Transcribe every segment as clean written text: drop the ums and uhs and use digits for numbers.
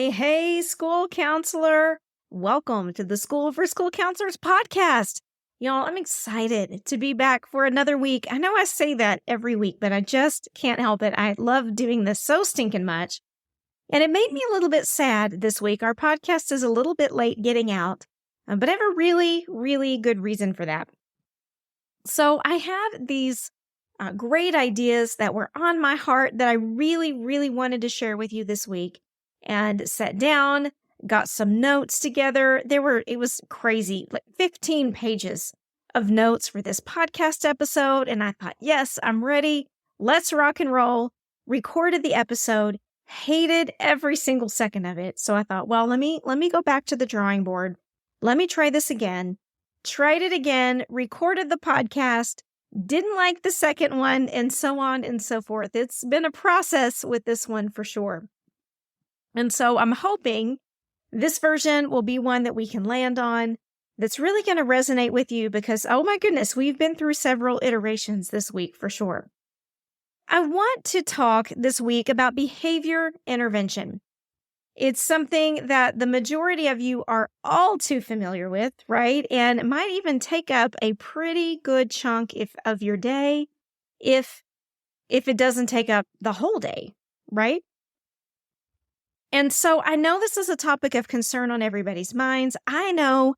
Hey, school counselor. Welcome to the School for School Counselors podcast. Y'all, I'm excited to be back for another week. I know I say that every week, but I just can't help it. I love doing this so stinking much. And it made me a little bit sad this week. Our podcast is a little bit late getting out, but I have a really, really good reason for that. So I had these great ideas that were on my heart that I really, really wanted to share with you this week. And sat down, got some notes together. It was crazy, like 15 pages of notes for this podcast episode. And I thought, yes, I'm ready. Let's rock and roll. Recorded the episode, hated every single second of it. So I thought, well, let me go back to the drawing board. Let me try this again. Tried it again, recorded the podcast, didn't like the second one, and so on and so forth. It's been a process with this one for sure. And so I'm hoping this version will be one that we can land on that's really going to resonate with you because, oh my goodness, we've been through several iterations this week for sure. I want to talk this week about behavior intervention. It's something that the majority of you are all too familiar with, right? And it might even take up a pretty good chunk of your day if it doesn't take up the whole day, right? And so I know this is a topic of concern on everybody's minds. I know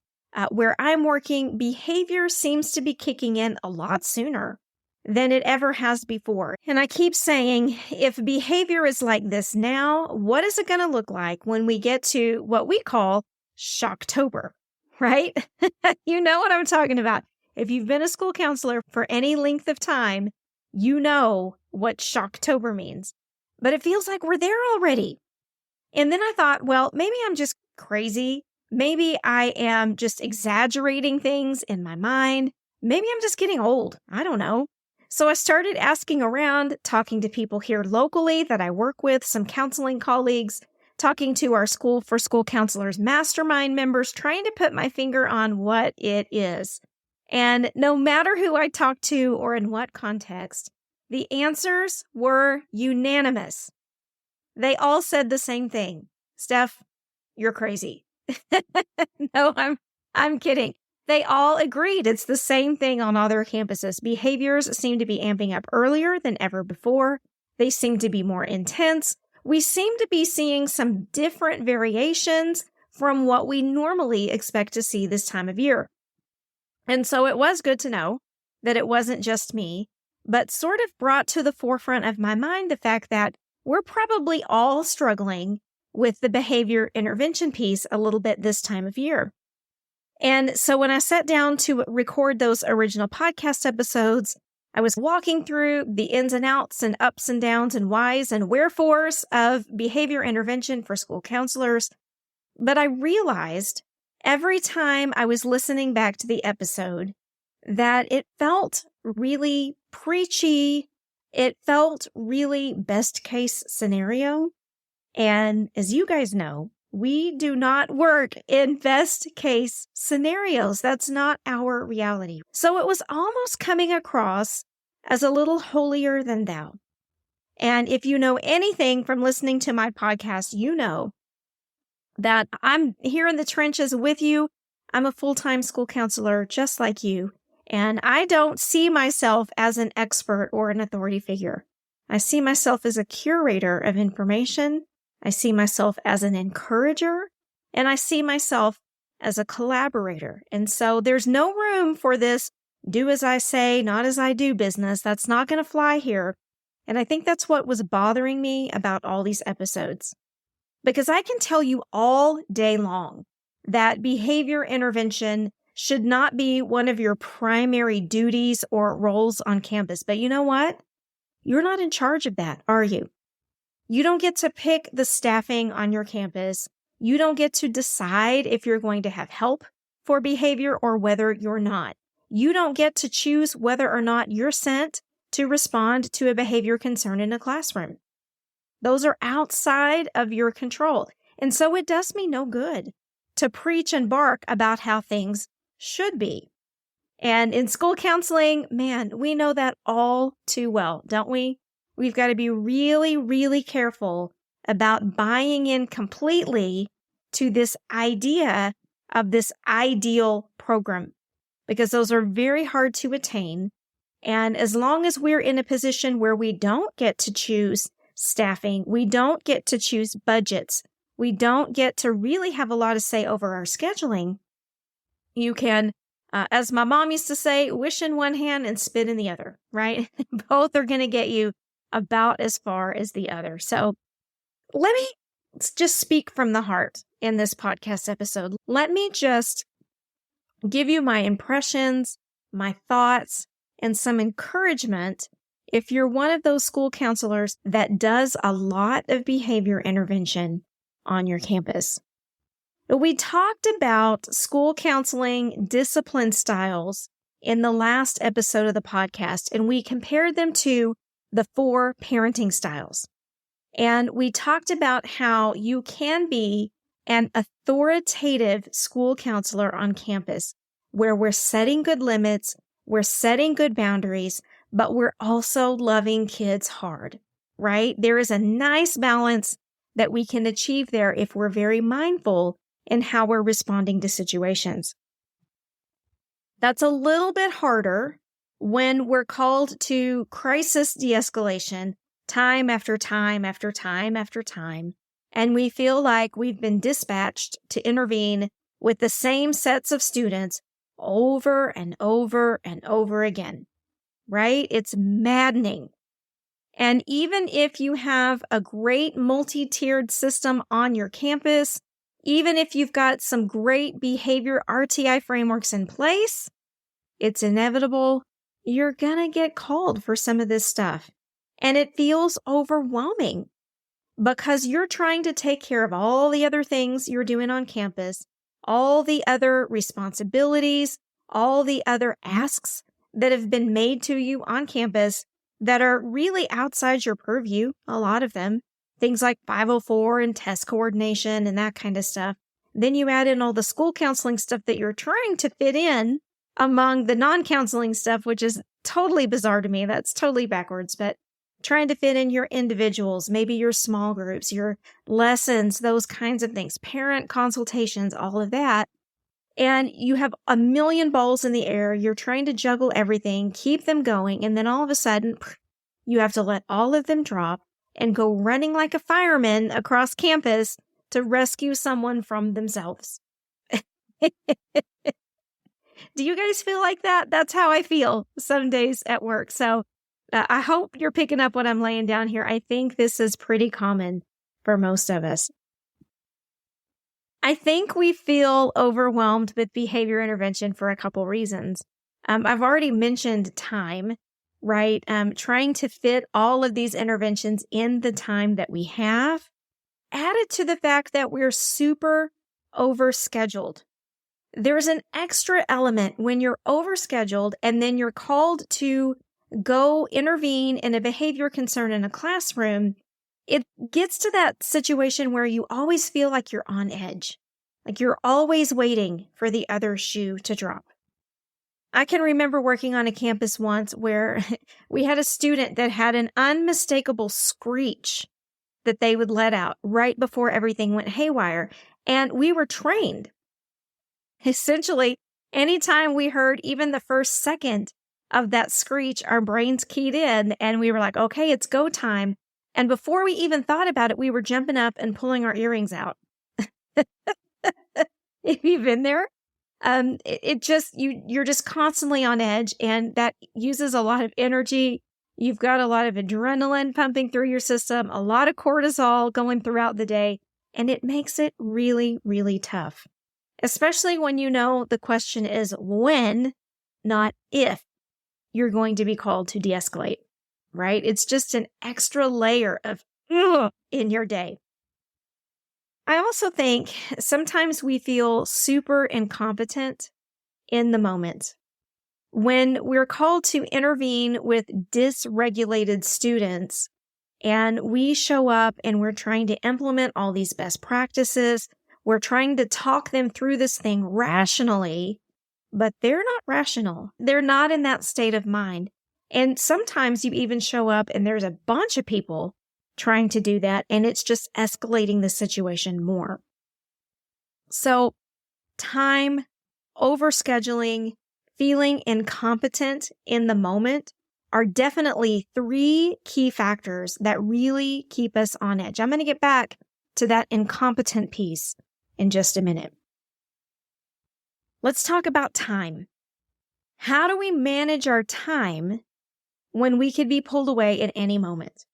where I'm working, behavior seems to be kicking in a lot sooner than it ever has before. And I keep saying, if behavior is like this now, what is it going to look like when we get to what we call Shocktober, right? You know what I'm talking about. If you've been a school counselor for any length of time, you know what Shocktober means. But it feels like we're there already. And then I thought, well, maybe I'm just crazy. Maybe I am just exaggerating things in my mind. Maybe I'm just getting old. I don't know. So I started asking around, talking to people here locally that I work with, some counseling colleagues, talking to our School for School Counselors mastermind members, trying to put my finger on what it is. And no matter who I talked to or in what context, the answers were unanimous. They all said the same thing. Steph, you're crazy. No, I'm kidding. They all agreed. It's the same thing on all their campuses. Behaviors seem to be amping up earlier than ever before. They seem to be more intense. We seem to be seeing some different variations from what we normally expect to see this time of year. And so it was good to know that it wasn't just me, but sort of brought to the forefront of my mind the fact that we're probably all struggling with the behavior intervention piece a little bit this time of year. And so when I sat down to record those original podcast episodes, I was walking through the ins and outs and ups and downs and whys and wherefores of behavior intervention for school counselors. But I realized every time I was listening back to the episode that it felt really preachy. It felt really best case scenario. And as you guys know, we do not work in best case scenarios. That's not our reality. So it was almost coming across as a little holier than thou. And if you know anything from listening to my podcast, you know that I'm here in the trenches with you. I'm a full-time school counselor just like you. And I don't see myself as an expert or an authority figure. I see myself as a curator of information. I see myself as an encourager, and I see myself as a collaborator. And so there's no room for this do as I say, not as I do business. That's not going to fly here. And I think that's what was bothering me about all these episodes. Because I can tell you all day long that behavior intervention should not be one of your primary duties or roles on campus. But you know what? You're not in charge of that, are you? You don't get to pick the staffing on your campus. You don't get to decide if you're going to have help for behavior or whether you're not. You don't get to choose whether or not you're sent to respond to a behavior concern in a classroom. Those are outside of your control. And so it does me no good to preach and bark about how things should be. And in school counseling, man, we know that all too well, don't we? We've got to be really, really careful about buying in completely to this idea of this ideal program, because those are very hard to attain. And as long as we're in a position where we don't get to choose staffing, we don't get to choose budgets, we don't get to really have a lot of say over our scheduling, you can, as my mom used to say, wish in one hand and spit in the other, right? Both are going to get you about as far as the other. So let me just speak from the heart in this podcast episode. Let me just give you my impressions, my thoughts, and some encouragement if you're one of those school counselors that does a lot of behavior intervention on your campus. We talked about school counseling discipline styles in the last episode of the podcast, and we compared them to the 4 parenting styles. And we talked about how you can be an authoritative school counselor on campus, where we're setting good limits, we're setting good boundaries, but we're also loving kids hard, right? There is a nice balance that we can achieve there if we're very mindful in how we're responding to situations. That's a little bit harder when we're called to crisis de-escalation time after time after time after time, and we feel like we've been dispatched to intervene with the same sets of students over and over and over again, right? It's maddening. And even if you have a great multi-tiered system on your campus, even if you've got some great behavior RTI frameworks in place, it's inevitable you're going to get called for some of this stuff. And it feels overwhelming because you're trying to take care of all the other things you're doing on campus, all the other responsibilities, all the other asks that have been made to you on campus that are really outside your purview, a lot of them. Things like 504 and test coordination and that kind of stuff. Then you add in all the school counseling stuff that you're trying to fit in among the non-counseling stuff, which is totally bizarre to me. That's totally backwards, but trying to fit in your individuals, maybe your small groups, your lessons, those kinds of things, parent consultations, all of that. And you have a million balls in the air. You're trying to juggle everything, keep them going. And then all of a sudden, you have to let all of them drop and go running like a fireman across campus to rescue someone from themselves. Do you guys feel like that? That's how I feel some days at work. So I hope you're picking up what I'm laying down here. I think this is pretty common for most of us. I think we feel overwhelmed with behavior intervention for a couple reasons. I've already mentioned time, right? Trying to fit all of these interventions in the time that we have, added to the fact that we're super overscheduled. There's an extra element when you're overscheduled and then you're called to go intervene in a behavior concern in a classroom. It gets to that situation where you always feel like you're on edge, like you're always waiting for the other shoe to drop. I can remember working on a campus once where we had a student that had an unmistakable screech that they would let out right before everything went haywire. And we were trained. Essentially, anytime we heard even the first second of that screech, our brains keyed in and we were like, okay, it's go time. And before we even thought about it, we were jumping up and pulling our earrings out. If you've been there, you're just constantly on edge, and that uses a lot of energy. You've got a lot of adrenaline pumping through your system, a lot of cortisol going throughout the day, and it makes it really, really tough, especially when you know the question is when, not if, you're going to be called to de-escalate, right? It's just an extra layer of in your day. I also think sometimes we feel super incompetent in the moment. When we're called to intervene with dysregulated students and we show up and we're trying to implement all these best practices, we're trying to talk them through this thing rationally, but they're not rational. They're not in that state of mind. And sometimes you even show up and there's a bunch of people trying to do that, and it's just escalating the situation more. So time, overscheduling, feeling incompetent in the moment are definitely 3 key factors that really keep us on edge. I'm going to get back to that incompetent piece in just a minute. Let's talk about time. How do we manage our time when we could be pulled away at any moment?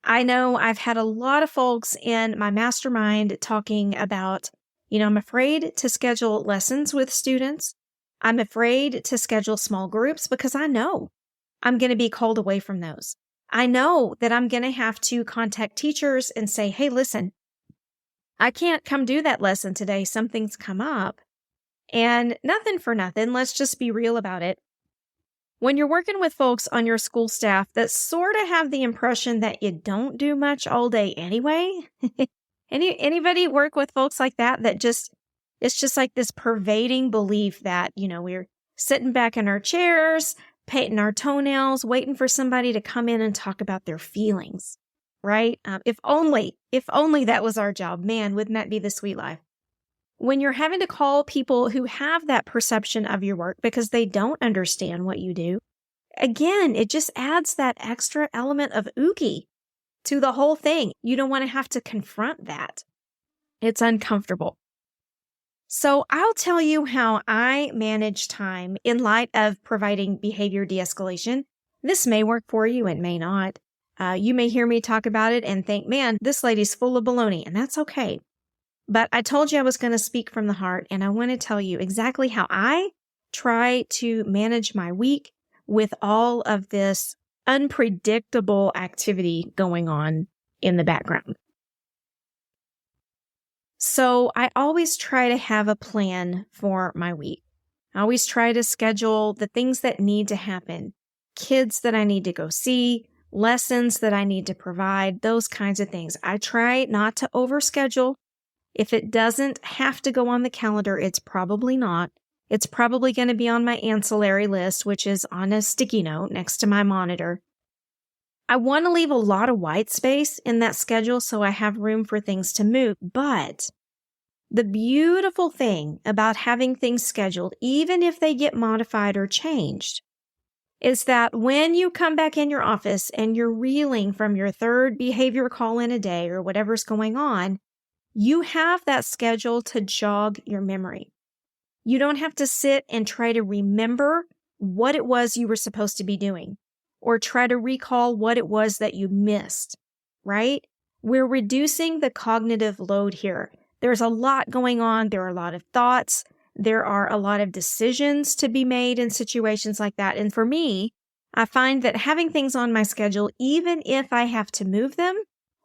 I know I've had a lot of folks in my mastermind talking about, I'm afraid to schedule lessons with students. I'm afraid to schedule small groups because I know I'm going to be called away from those. I know that I'm going to have to contact teachers and say, hey, listen, I can't come do that lesson today. Something's come up. And nothing for nothing. Let's just be real about it. When you're working with folks on your school staff that sort of have the impression that you don't do much all day anyway, anybody work with folks like that it's just like this pervading belief that, we're sitting back in our chairs, painting our toenails, waiting for somebody to come in and talk about their feelings, right? If only that was our job, man, wouldn't that be the sweet life? When you're having to call people who have that perception of your work because they don't understand what you do, again, it just adds that extra element of oogie to the whole thing. You don't want to have to confront that. It's uncomfortable. So I'll tell you how I manage time in light of providing behavior de-escalation. This may work for you, it may not. You may hear me talk about it and think, man, this lady's full of baloney, and that's okay. But I told you I was going to speak from the heart, and I want to tell you exactly how I try to manage my week with all of this unpredictable activity going on in the background. So I always try to have a plan for my week. I always try to schedule the things that need to happen, kids that I need to go see, lessons that I need to provide, those kinds of things. I try not to overschedule. If it doesn't have to go on the calendar, it's probably not. It's probably going to be on my ancillary list, which is on a sticky note next to my monitor. I want to leave a lot of white space in that schedule so I have room for things to move. But the beautiful thing about having things scheduled, even if they get modified or changed, is that when you come back in your office and you're reeling from your 3rd behavior call in a day or whatever's going on, you have that schedule to jog your memory. You don't have to sit and try to remember what it was you were supposed to be doing or try to recall what it was that you missed, right? We're reducing the cognitive load here. There's a lot going on. There are a lot of thoughts. There are a lot of decisions to be made in situations like that. And for me, I find that having things on my schedule, even if I have to move them,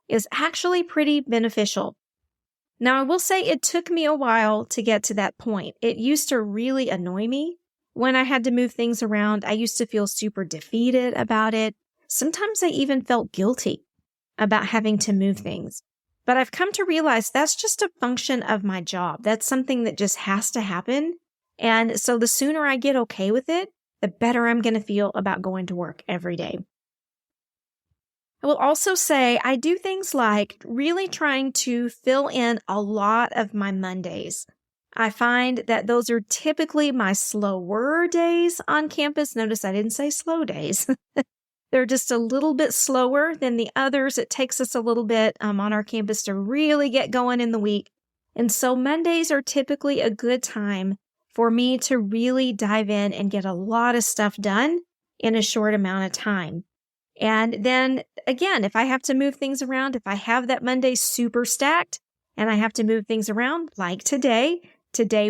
is actually pretty beneficial. Now, I will say it took me a while to get to that point. It used to really annoy me when I had to move things around. I used to feel super defeated about it. Sometimes I even felt guilty about having to move things. But I've come to realize that's just a function of my job. That's something that just has to happen. And so the sooner I get okay with it, the better I'm going to feel about going to work every day. I will also say I do things like really trying to fill in a lot of my Mondays. I find that those are typically my slower days on campus. Notice I didn't say slow days. They're just a little bit slower than the others. It takes us a little bit on our campus to really get going in the week. And so Mondays are typically a good time for me to really dive in and get a lot of stuff done in a short amount of time. And then again, if I have to move things around, if I have that Monday super stacked and I have to move things around, like today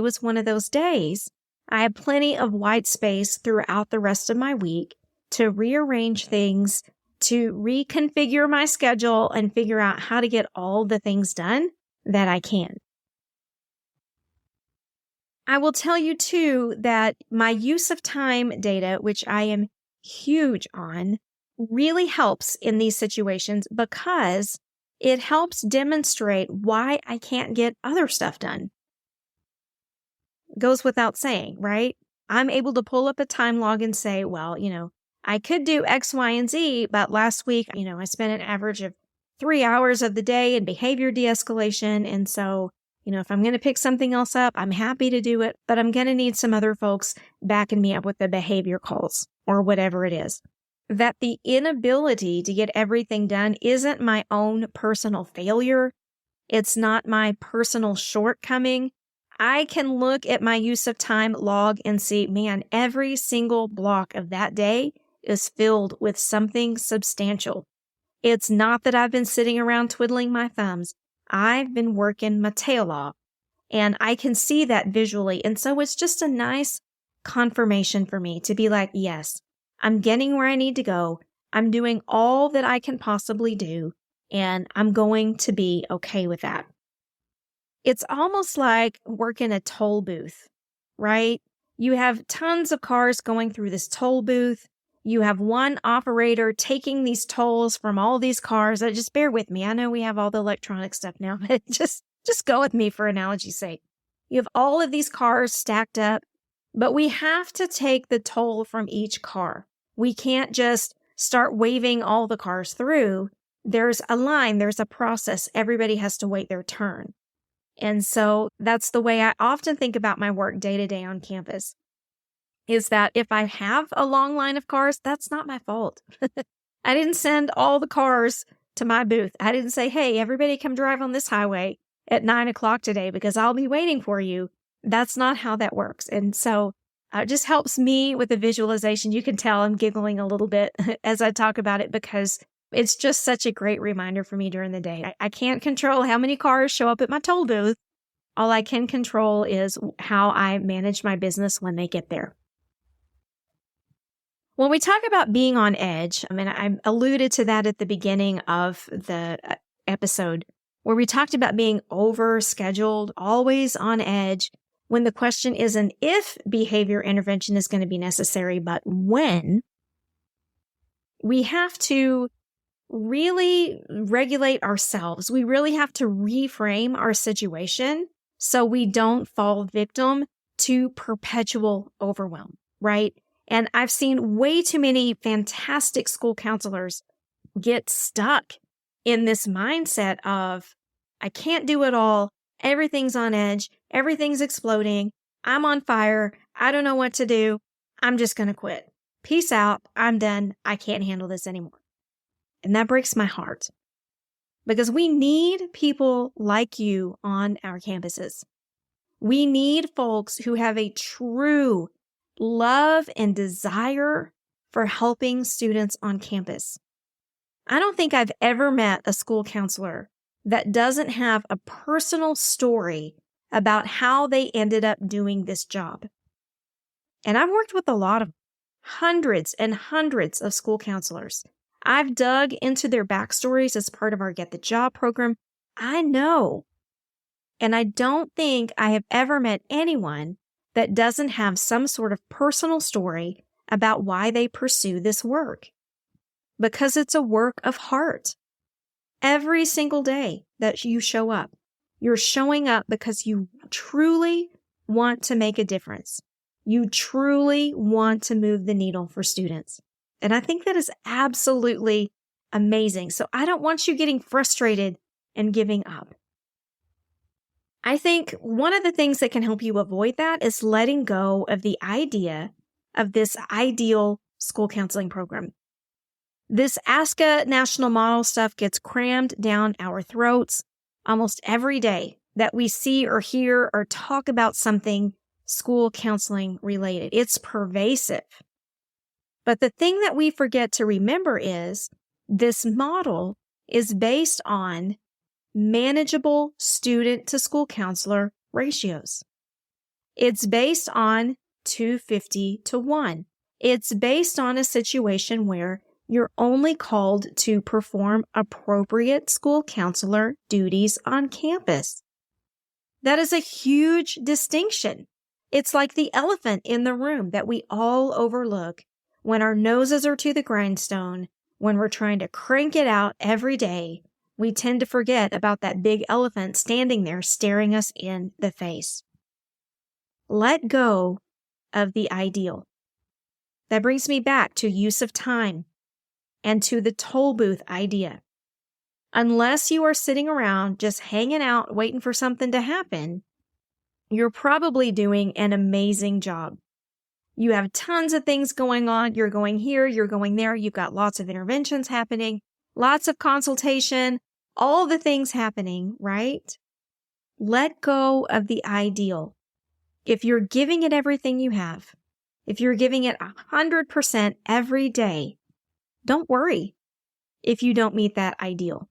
was one of those days, I have plenty of white space throughout the rest of my week to rearrange things, to reconfigure my schedule and figure out how to get all the things done that I can. I will tell you too that my use of time data, which I am huge on, really helps in these situations because it helps demonstrate why I can't get other stuff done. Goes without saying, right? I'm able to pull up a time log and say, well, I could do X, Y, and Z, but last week, I spent an average of 3 hours of the day in behavior de-escalation. And so, if I'm going to pick something else up, I'm happy to do it, but I'm going to need some other folks backing me up with the behavior calls or whatever it is. That the inability to get everything done isn't my own personal failure. It's not my personal shortcoming. I can look at my use of time log and see, man, every single block of that day is filled with something substantial. It's not that I've been sitting around twiddling my thumbs. I've been working my tail off, and I can see that visually. And so it's just a nice confirmation for me to be like, yes, I'm getting where I need to go. I'm doing all that I can possibly do, and I'm going to be okay with that. It's almost like working a toll booth, right? You have tons of cars going through this toll booth. You have one operator taking these tolls from all these cars. Just bear with me. I know we have all the electronic stuff now, but just go with me for analogy's sake. You have all of these cars stacked up, but we have to take the toll from each car. We can't just start waving all the cars through. There's a line, there's a process. Everybody has to wait their turn. And so that's the way I often think about my work day to day on campus, is that if I have a long line of cars, that's not my fault. I didn't send all the cars to my booth. I didn't say, hey, everybody come drive on this highway at 9:00 today because I'll be waiting for you. That's not how that works. And so it just helps me with the visualization. You can tell I'm giggling a little bit as I talk about it because it's just such a great reminder for me during the day. I can't control how many cars show up at my toll booth. All I can control is how I manage my business when they get there. When we talk about being on edge, I alluded to that at the beginning of the episode where we talked about being overscheduled, always on edge, when the question isn't if behavior intervention is going to be necessary, but when. We have to really regulate ourselves. We really have to reframe our situation so we don't fall victim to perpetual overwhelm, right? And I've seen way too many fantastic school counselors get stuck in this mindset of, I can't do it all. Everything's on edge. Everything's exploding. I'm on fire. I don't know what to do. I'm just going to quit. Peace out. I'm done. I can't handle this anymore. And that breaks my heart because we need people like you on our campuses. We need folks who have a true love and desire for helping students on campus. I don't think I've ever met a school counselor that doesn't have a personal story about how they ended up doing this job. And I've worked with a lot of hundreds and hundreds of school counselors. I've dug into their backstories as part of our Get the Job program. I know. And I don't think I have ever met anyone that doesn't have some sort of personal story about why they pursue this work. Because it's a work of heart. Every single day that you show up, you're showing up because you truly want to make a difference. You truly want to move the needle for students. And I think that is absolutely amazing. So I don't want you getting frustrated and giving up. I think one of the things that can help you avoid that is letting go of the idea of this ideal school counseling program. This ASCA national model stuff gets crammed down our throats almost every day that we see or hear or talk about something school counseling related. It's pervasive. But the thing that we forget to remember is this model is based on manageable student to school counselor ratios. It's based on 250 to 1. It's based on a situation where you're only called to perform appropriate school counselor duties on campus. That is a huge distinction. It's like the elephant in the room that we all overlook when our noses are to the grindstone, when we're trying to crank it out every day. We tend to forget about that big elephant standing there staring us in the face. Let go of the ideal. That brings me back to use of time and to the toll booth idea. Unless you are sitting around just hanging out, waiting for something to happen, you're probably doing an amazing job. You have tons of things going on. You're going here, you're going there. You've got lots of interventions happening, lots of consultation, all the things happening, right? Let go of the ideal. If you're giving it everything you have, if you're giving it 100% every day, don't worry if you don't meet that ideal.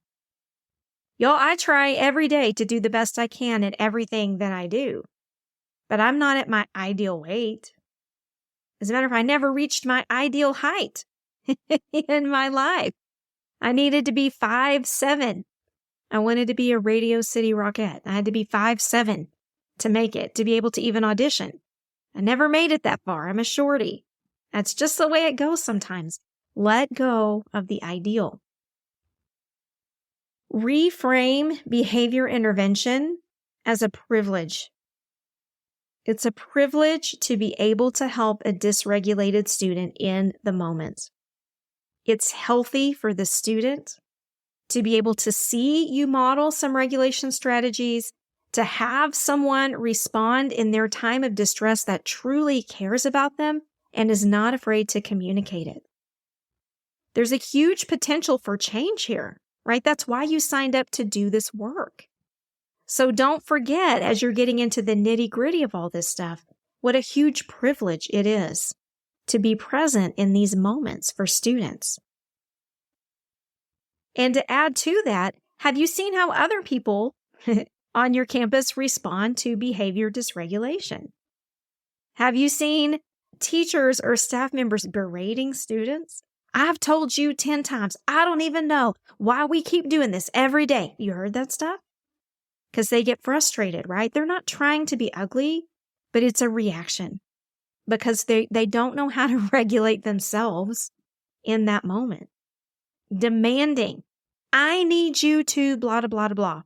Y'all, I try every day to do the best I can at everything that I do, but I'm not at my ideal weight. As a matter of fact, I never reached my ideal height in my life. I needed to be 5'7". I wanted to be a Radio City Rockette. I had to be 5'7" to make it, to be able to even audition. I never made it that far. I'm a shorty. That's just the way it goes sometimes. Let go of the ideal. Reframe behavior intervention as a privilege. It's a privilege to be able to help a dysregulated student in the moment. It's healthy for the student to be able to see you model some regulation strategies, to have someone respond in their time of distress that truly cares about them and is not afraid to communicate it. There's a huge potential for change here, right? That's why you signed up to do this work. So don't forget, as you're getting into the nitty-gritty of all this stuff, what a huge privilege it is to be present in these moments for students. And to add to that, have you seen how other people on your campus respond to behavior dysregulation? Have you seen teachers or staff members berating students? I've told you 10 times, I don't even know why we keep doing this every day. You heard that stuff? Because they get frustrated, right? They're not trying to be ugly, but it's a reaction because they don't know how to regulate themselves in that moment. Demanding, I need you to blah, blah, blah, blah.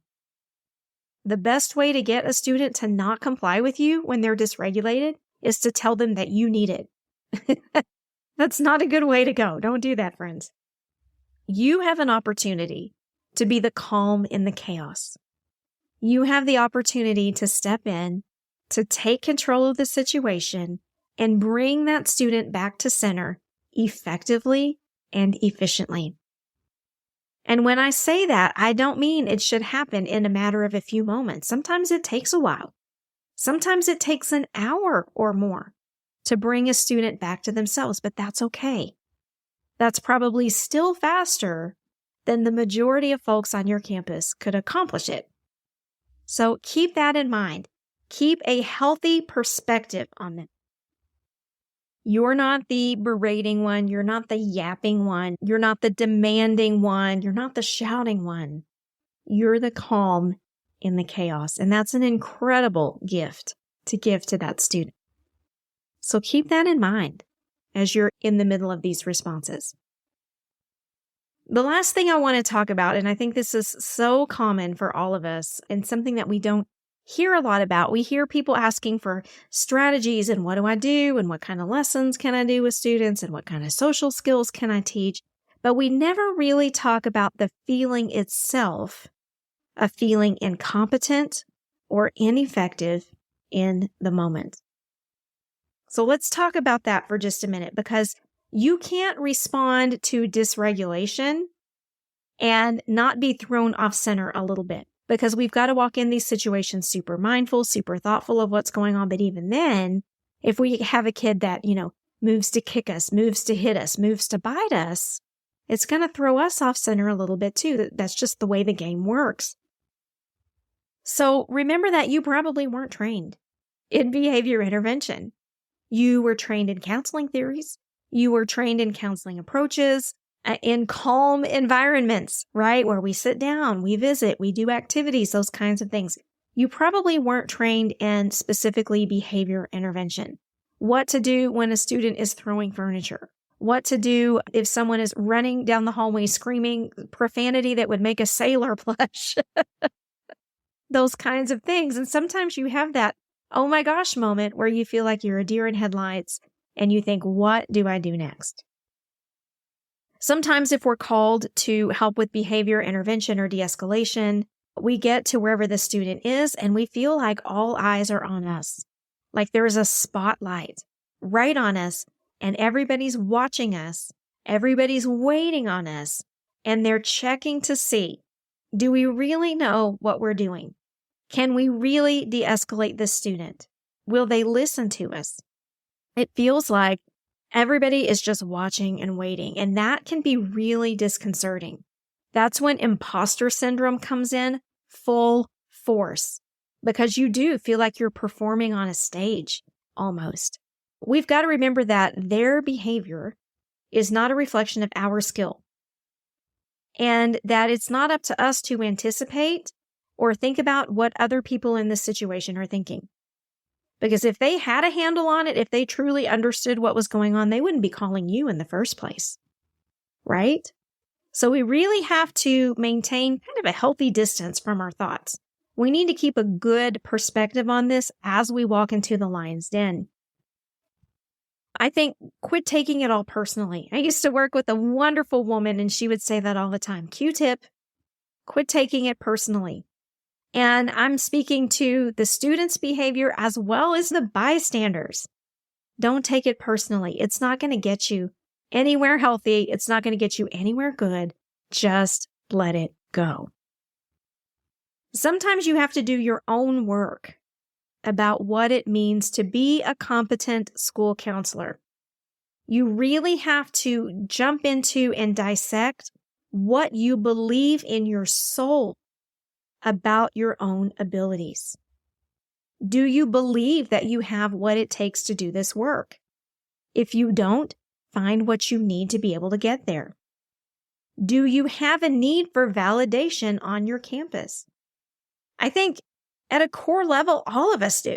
The best way to get a student to not comply with you when they're dysregulated is to tell them that you need it. That's not a good way to go. Don't do that, friends. You have an opportunity to be the calm in the chaos. You have the opportunity to step in, to take control of the situation, and bring that student back to center effectively and efficiently. And when I say that, I don't mean it should happen in a matter of a few moments. Sometimes it takes a while. Sometimes it takes an hour or more to bring a student back to themselves, but that's okay. That's probably still faster than the majority of folks on your campus could accomplish it. So keep that in mind. Keep a healthy perspective on them. You're not the berating one. You're not the yapping one. You're not the demanding one. You're not the shouting one. You're the calm in the chaos. And that's an incredible gift to give to that student. So keep that in mind as you're in the middle of these responses. The last thing I want to talk about, and I think this is so common for all of us and something that we don't hear a lot about. We hear people asking for strategies and what do I do and what kind of lessons can I do with students and what kind of social skills can I teach? But we never really talk about the feeling itself of feeling incompetent or ineffective in the moment. So let's talk about that for just a minute, because you can't respond to dysregulation and not be thrown off center a little bit, because we've got to walk in these situations super mindful, super thoughtful of what's going on. But even then, if we have a kid that, moves to kick us, moves to hit us, moves to bite us, it's going to throw us off center a little bit too. That's just the way the game works. So remember that you probably weren't trained in behavior intervention. You were trained in counseling theories. You were trained in counseling approaches, in calm environments, right? Where we sit down, we visit, we do activities, those kinds of things. You probably weren't trained in specifically behavior intervention. What to do when a student is throwing furniture. What to do if someone is running down the hallway screaming profanity that would make a sailor blush. Those kinds of things. And sometimes you have that, oh my gosh moment where you feel like you're a deer in headlights and you think, what do I do next? Sometimes if we're called to help with behavior intervention or de-escalation, we get to wherever the student is and we feel like all eyes are on us. Like there is a spotlight right on us and everybody's watching us. Everybody's waiting on us and they're checking to see, do we really know what we're doing? Can we really de-escalate this student? Will they listen to us? It feels like everybody is just watching and waiting, and that can be really disconcerting. That's when imposter syndrome comes in full force because you do feel like you're performing on a stage almost. We've got to remember that their behavior is not a reflection of our skill and that it's not up to us to anticipate or think about what other people in this situation are thinking. Because if they had a handle on it, if they truly understood what was going on, they wouldn't be calling you in the first place, right? So we really have to maintain kind of a healthy distance from our thoughts. We need to keep a good perspective on this as we walk into the lion's den. I think quit taking it all personally. I used to work with a wonderful woman and she would say that all the time. Q-tip, quit taking it personally. And I'm speaking to the students' behavior as well as the bystanders. Don't take it personally. It's not going to get you anywhere healthy. It's not going to get you anywhere good. Just let it go. Sometimes you have to do your own work about what it means to be a competent school counselor. You really have to jump into and dissect what you believe in your soul about your own abilities. Do you believe that you have what it takes to do this work? If you don't, find what you need to be able to get there. Do you have a need for validation on your campus? I think at a core level, all of us do,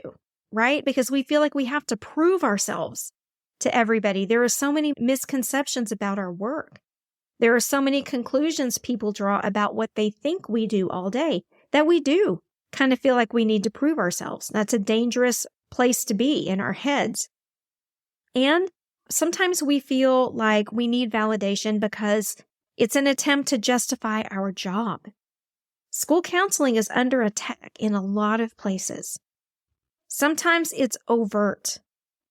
right? Because we feel like we have to prove ourselves to everybody. There are so many misconceptions about our work. There are so many conclusions people draw about what they think we do all day that we do kind of feel like we need to prove ourselves. That's a dangerous place to be in our heads. And sometimes we feel like we need validation because it's an attempt to justify our job. School counseling is under attack in a lot of places. Sometimes it's overt,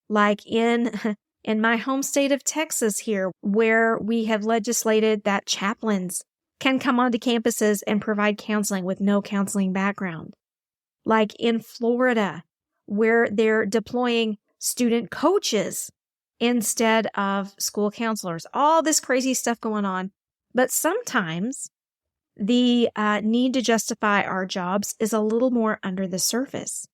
like in my home state of Texas here, where we have legislated that chaplains can come onto campuses and provide counseling with no counseling background. Like in Florida, where they're deploying student coaches instead of school counselors. All this crazy stuff going on. But sometimes the need to justify our jobs is a little more under the surface.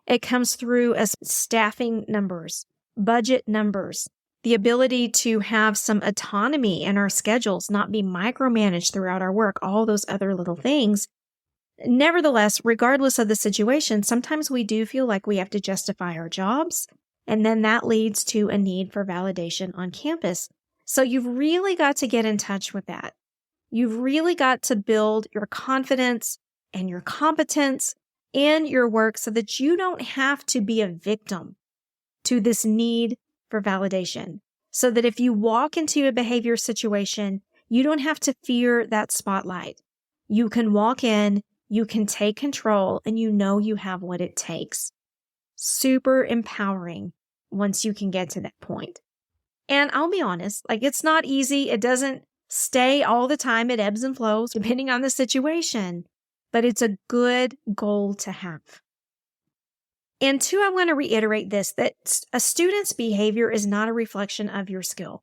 It comes through as staffing numbers, budget numbers, the ability to have some autonomy in our schedules, not be micromanaged throughout our work, all those other little things. Nevertheless, regardless of the situation, sometimes we do feel like we have to justify our jobs, and then that leads to a need for validation on campus. So you've really got to get in touch with that. You've really got to build your confidence and your competence in your work so that you don't have to be a victim to this need for validation. So that if you walk into a behavior situation, you don't have to fear that spotlight. You can walk in, you can take control, and you know you have what it takes. Super empowering once you can get to that point. And I'll be honest, like it's not easy. It doesn't stay all the time. It ebbs and flows depending on the situation, but it's a good goal to have. And two, I want to reiterate this, that a student's behavior is not a reflection of your skill.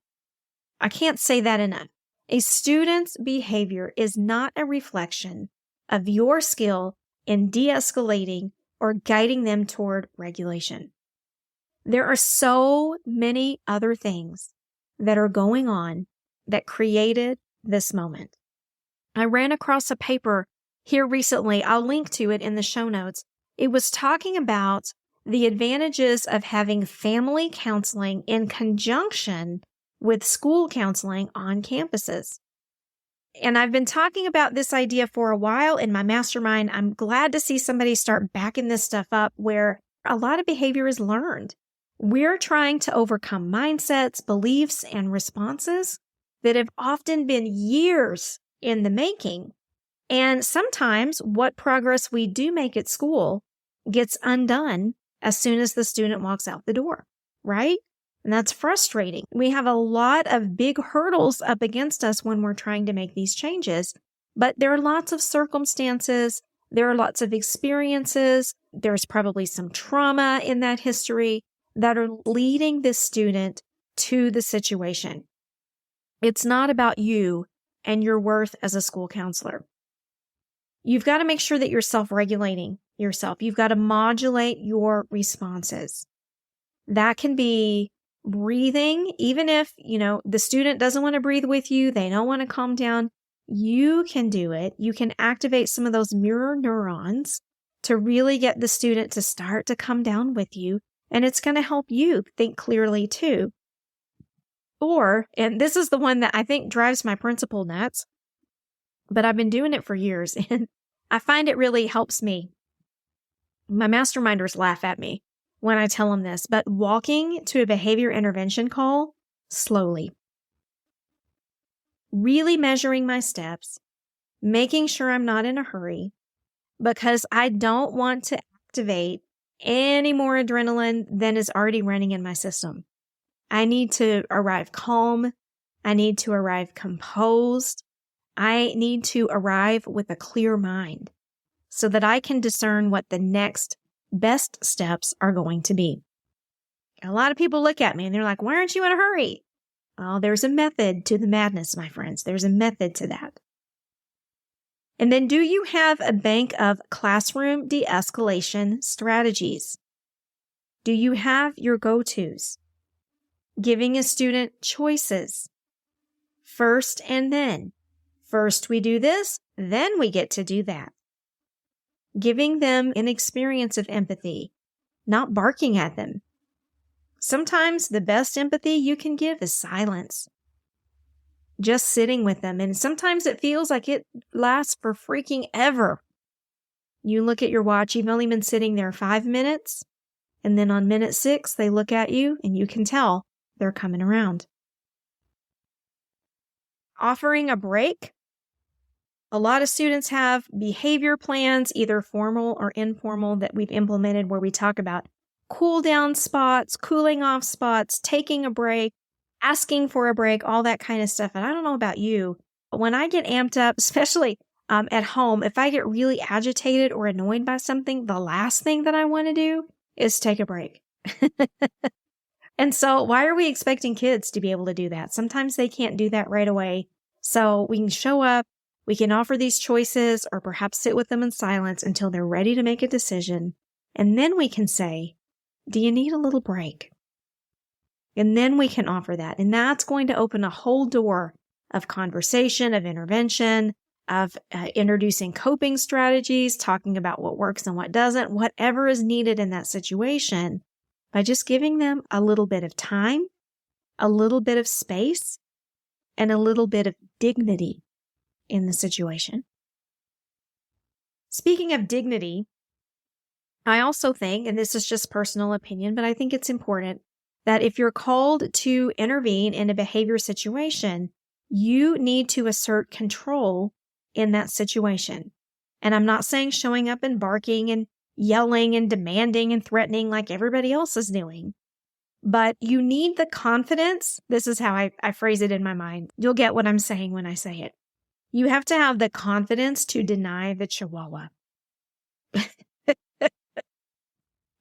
I can't say that enough. A student's behavior is not a reflection of your skill in de-escalating or guiding them toward regulation. There are so many other things that are going on that created this moment. I ran across a paper here recently. I'll link to it in the show notes. It was talking about the advantages of having family counseling in conjunction with school counseling on campuses. And I've been talking about this idea for a while in my mastermind. I'm glad to see somebody start backing this stuff up where a lot of behavior is learned. We're trying to overcome mindsets, beliefs, and responses that have often been years in the making. And sometimes what progress we do make at school gets undone as soon as the student walks out the door, right? And that's frustrating. We have a lot of big hurdles up against us when we're trying to make these changes, but there are lots of circumstances, there are lots of experiences, there's probably some trauma in that history that are leading this student to the situation. It's not about you and your worth as a school counselor. You've got to make sure that you're self-regulating yourself. You've got to modulate your responses. That can be breathing, even if, the student doesn't want to breathe with you, they don't want to calm down. You can do it. You can activate some of those mirror neurons to really get the student to start to come down with you. And it's going to help you think clearly too. Or, and this is the one that I think drives my principal nuts, but I've been doing it for years and I find it really helps me. My masterminders laugh at me when I tell them this, but walking to a behavior intervention call slowly, really measuring my steps, making sure I'm not in a hurry, because I don't want to activate any more adrenaline than is already running in my system. I need to arrive calm. I need to arrive composed. I need to arrive with a clear mind so that I can discern what the next best steps are going to be. A lot of people look at me and they're like, why aren't you in a hurry? Well, there's a method to the madness, my friends. There's a method to that. And then do you have a bank of classroom de-escalation strategies? Do you have your go-tos? Giving a student choices. First and then. First we do this, then we get to do that. Giving them an experience of empathy, not barking at them. Sometimes the best empathy you can give is silence. Just sitting with them. And sometimes it feels like it lasts for freaking ever. You look at your watch, you've only been sitting there 5 minutes. And then on minute 6, they look at you and you can tell they're coming around. Offering a break. A lot of students have behavior plans, either formal or informal, that we've implemented where we talk about cool down spots, cooling off spots, taking a break, asking for a break, all that kind of stuff. And I don't know about you, but when I get amped up, especially at home, if I get really agitated or annoyed by something, the last thing that I want to do is take a break. And so why are we expecting kids to be able to do that? Sometimes they can't do that right away. So we can show up, we can offer these choices, or perhaps sit with them in silence until they're ready to make a decision. And then we can say, do you need a little break? And then we can offer that. And that's going to open a whole door of conversation, of intervention, of introducing coping strategies, talking about what works and what doesn't, whatever is needed in that situation, by just giving them a little bit of time, a little bit of space, and a little bit of dignity in the situation. Speaking of dignity, I also think, and this is just personal opinion, but I think it's important, that if you're called to intervene in a behavior situation, you need to assert control in that situation. And I'm not saying showing up and barking and yelling and demanding and threatening like everybody else is doing. But you need the confidence. This is how I phrase it in my mind. You'll get what I'm saying when I say it. You have to have the confidence to deny the chihuahua.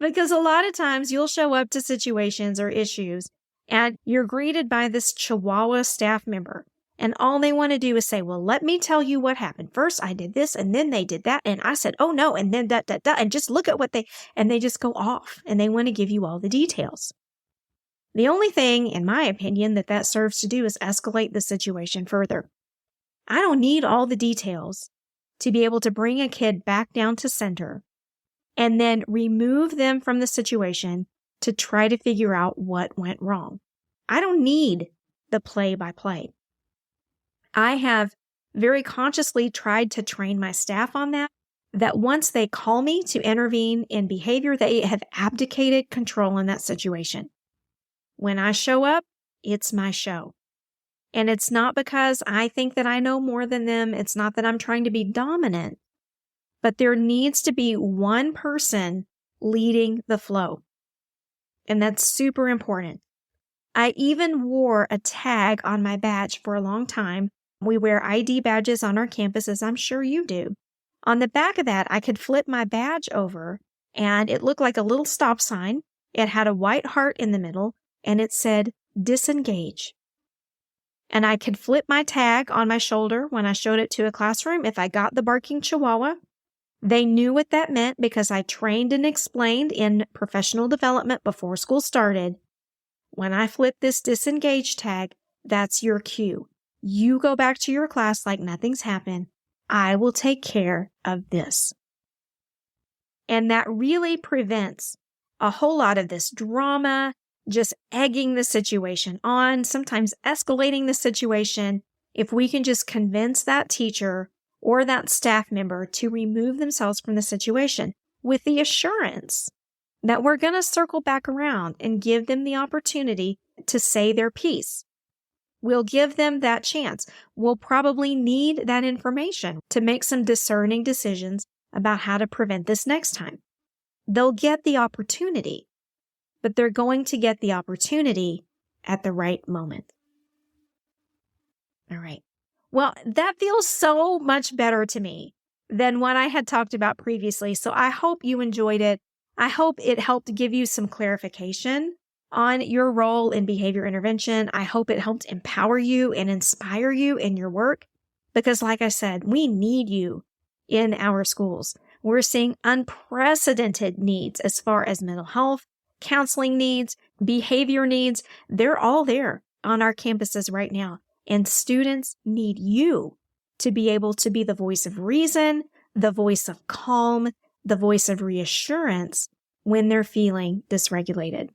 Because a lot of times you'll show up to situations or issues and you're greeted by this chihuahua staff member. And all they want to do is say, well, let me tell you what happened. First, I did this and then they did that. And I said, oh no. And then that. And just look at and they just go off and they want to give you all the details. The only thing, in my opinion, that serves to do is escalate the situation further. I don't need all the details to be able to bring a kid back down to center and then remove them from the situation to try to figure out what went wrong. I don't need the play-by-play. I have very consciously tried to train my staff on that once they call me to intervene in behavior, they have abdicated control in that situation. When I show up, it's my show. And it's not because I think that I know more than them. It's not that I'm trying to be dominant, but there needs to be one person leading the flow. And that's super important. I even wore a tag on my badge for a long time. We wear ID badges on our campus, as I'm sure you do. On the back of that, I could flip my badge over, and it looked like a little stop sign. It had a white heart in the middle, and it said, disengage. And I could flip my tag on my shoulder when I showed it to a classroom if I got the barking chihuahua. They knew what that meant because I trained and explained in professional development before school started. When I flip this disengage tag, that's your cue. You go back to your class like nothing's happened. I will take care of this. And that really prevents a whole lot of this drama, just egging the situation on, sometimes escalating the situation. If we can just convince that teacher or that staff member to remove themselves from the situation with the assurance that we're going to circle back around and give them the opportunity to say their piece. We'll give them that chance. We'll probably need that information to make some discerning decisions about how to prevent this next time. They'll get the opportunity, but they're going to get the opportunity at the right moment. All right. Well, that feels so much better to me than what I had talked about previously. So I hope you enjoyed it. I hope it helped give you some clarification on your role in behavior intervention. I hope it helped empower you and inspire you in your work because, like I said, we need you in our schools. We're seeing unprecedented needs as far as mental health, counseling needs, behavior needs. They're all there on our campuses right now. And students need you to be able to be the voice of reason, the voice of calm, the voice of reassurance when they're feeling dysregulated.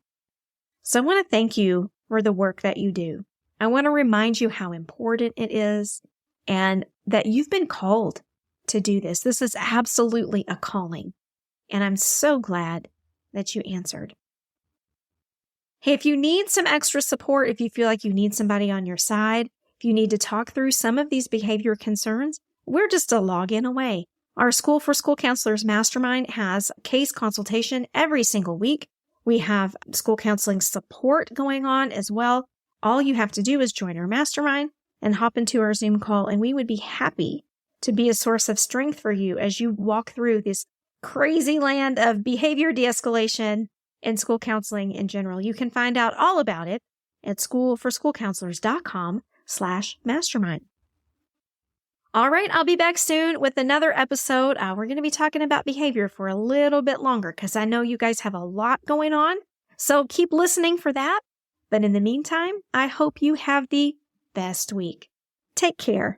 So I want to thank you for the work that you do. I want to remind you how important it is and that you've been called to do this. This is absolutely a calling. And I'm so glad that you answered. Hey, if you need some extra support, if you feel like you need somebody on your side, if you need to talk through some of these behavior concerns, we're just a login away. Our School for School Counselors Mastermind has case consultation every single week. We have school counseling support going on as well. All you have to do is join our mastermind and hop into our Zoom call, and we would be happy to be a source of strength for you as you walk through this crazy land of behavior de-escalation and school counseling in general. You can find out all about it at schoolforschoolcounselors.com/mastermind. All right, I'll be back soon with another episode. We're going to be talking about behavior for a little bit longer because I know you guys have a lot going on. So keep listening for that. But in the meantime, I hope you have the best week. Take care.